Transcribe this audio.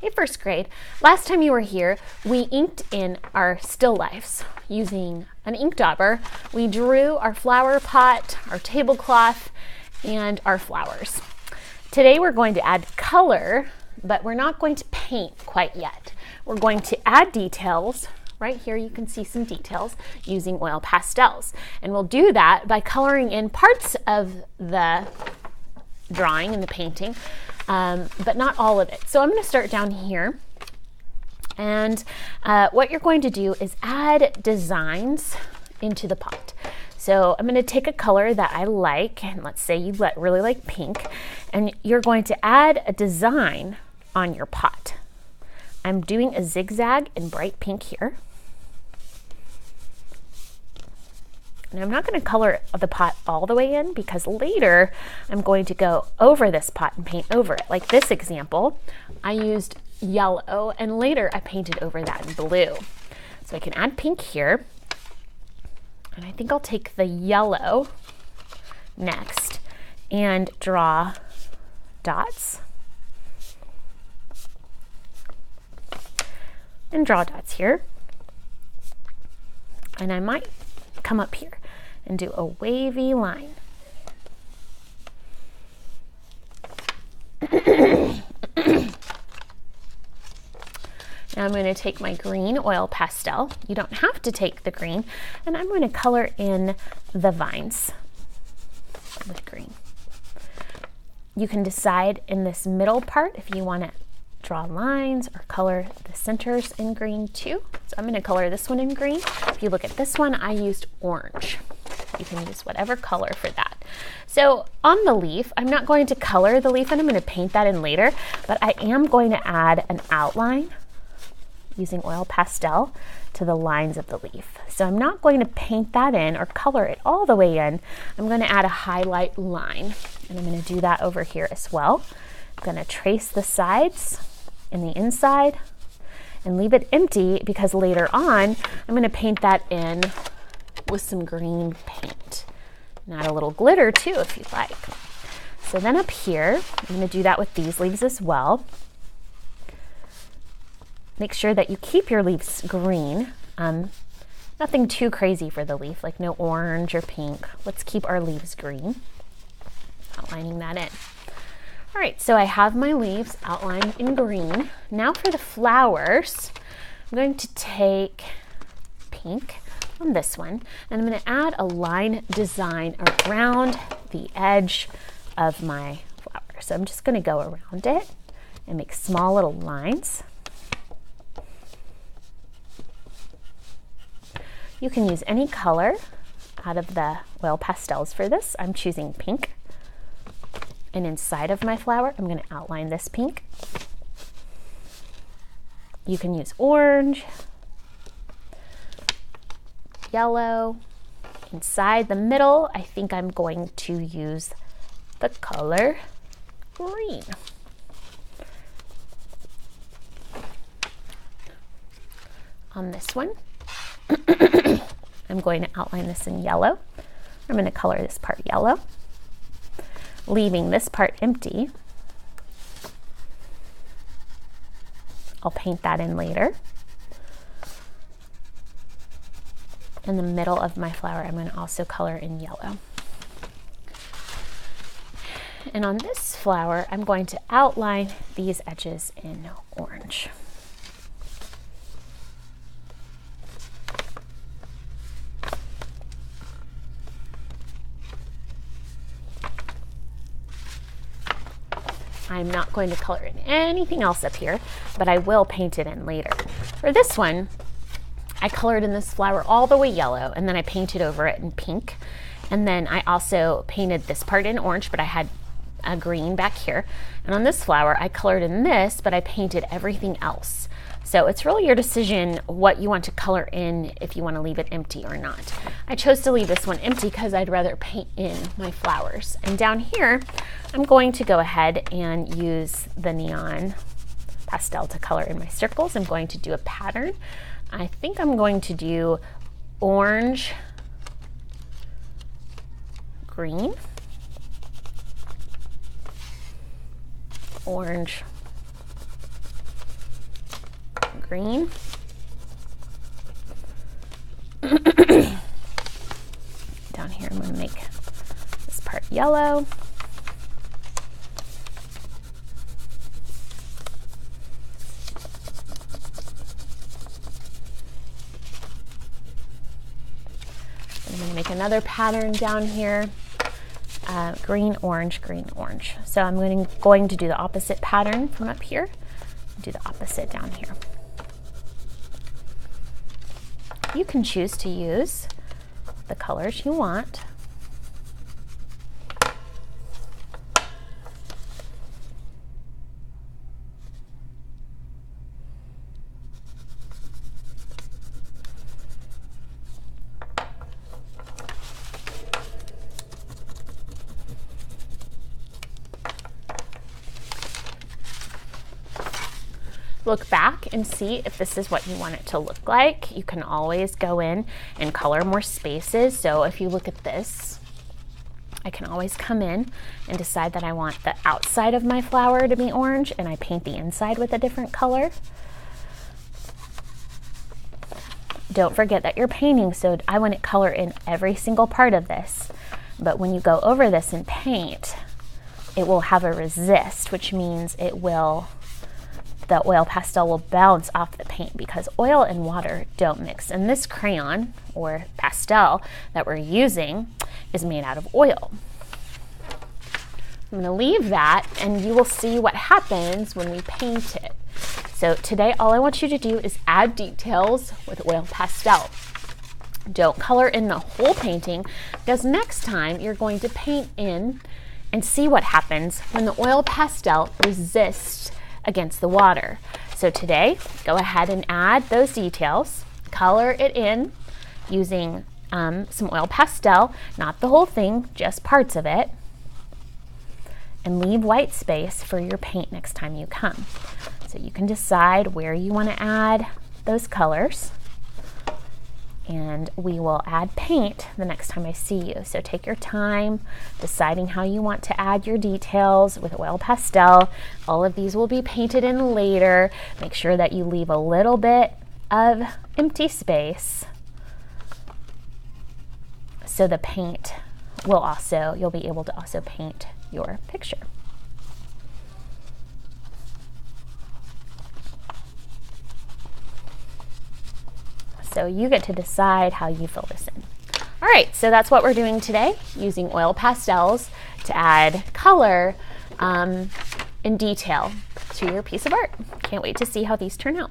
Hey, first grade. Last time you were here, we inked in our still lifes using an ink dauber. We drew our flower pot, our tablecloth, and our flowers. Today we're going to add color, but we're not going to paint quite yet. We're going to add details. Right here you can see some details using oil pastels. And we'll do that by coloring in parts of the drawing and the painting, but not all of it. So I'm going to start down here, and what you're going to do is add designs into the pot. So I'm going to take a color that I like, and let's say you really like pink, and you're going to add a design on your pot. I'm doing a zigzag in bright pink here. And I'm not going to color the pot all the way in because later I'm going to go over this pot and paint over it. Like this example, I used yellow and later I painted over that in blue. So I can add pink here. And I think I'll take the yellow next and draw dots. And draw dots here. And I might come up here and do a wavy line. Now I'm going to take my green oil pastel. You don't have to take the green, and I'm going to color in the vines with green. You can decide in this middle part if you want to draw lines or color the centers in green too. So I'm going to color this one in green. If you look at this one, I used orange. You can use whatever color for that. So on the leaf, I'm not going to color the leaf and I'm going to paint that in later, but I am going to add an outline using oil pastel to the lines of the leaf. So I'm not going to paint that in or color it all the way in. I'm going to add a highlight line, and I'm going to do that over here as well. I'm going to trace the sides and the inside and leave it empty because later on I'm going to paint that in with some green paint and add a little glitter too if you'd like. So then up here I'm going to do that with these leaves as well. Make sure that you keep your leaves green. Nothing too crazy for the leaf, like no orange or pink. Let's keep our leaves green. Outlining that in. All right, so I have my leaves outlined in green. Now for the flowers, I'm going to take pink on this one, and I'm going to add a line design around the edge of my flower. So I'm just going to go around it and make small little lines. You can use any color out of the oil pastels for this. I'm choosing pink. And inside of my flower, I'm going to outline this pink. You can use orange, yellow. Inside the middle, I think I'm going to use the color green. On this one, I'm going to outline this in yellow. I'm going to color this part yellow, leaving this part empty. I'll paint that in later. In the middle of my flower, I'm going to also color in yellow. And on this flower, I'm going to outline these edges in orange. I'm not going to color in anything else up here, but I will paint it in later. For this one, I colored in this flower all the way yellow, and then I painted over it in pink. And then I also painted this part in orange, but I had a green back here. And on this flower, I colored in this, but I painted everything else. So it's really your decision what you want to color in, if you want to leave it empty or not. I chose to leave this one empty because I'd rather paint in my flowers. And down here, I'm going to go ahead and use the neon pastel to color in my circles. I'm going to do a pattern. I think I'm going to do orange, green, orange, green. Down here, I'm going to make this part yellow. I'm going to make another pattern down here. Green, orange, green, orange. So I'm going to do the opposite pattern from up here. Do the opposite down here. You can choose to use the colors you want. Look back and see if this is what you want it to look like. You can always go in and color more spaces. So if you look at this, I can always come in and decide that I want the outside of my flower to be orange, and I paint the inside with a different color. Don't forget that you're painting, so I want to color in every single part of this. But when you go over this and paint, it will have a resist, which means the oil pastel will bounce off the paint because oil and water don't mix. And this crayon or pastel that we're using is made out of oil. I'm going to leave that and you will see what happens when we paint it. So today all I want you to do is add details with oil pastel. Don't color in the whole painting, because next time you're going to paint in and see what happens when the oil pastel resists against the water. So today, go ahead and add those details, color it in using some oil pastel, not the whole thing, just parts of it, and leave white space for your paint next time you come. So you can decide where you want to add those colors, and we will add paint the next time I see you. So take your time deciding how you want to add your details with oil pastel. All of these will be painted in later. Make sure that you leave a little bit of empty space so the paint will you'll be able to also paint your picture. So you get to decide how you fill this in. All right, so that's what we're doing today, using oil pastels to add color and detail to your piece of art. Can't wait to see how these turn out.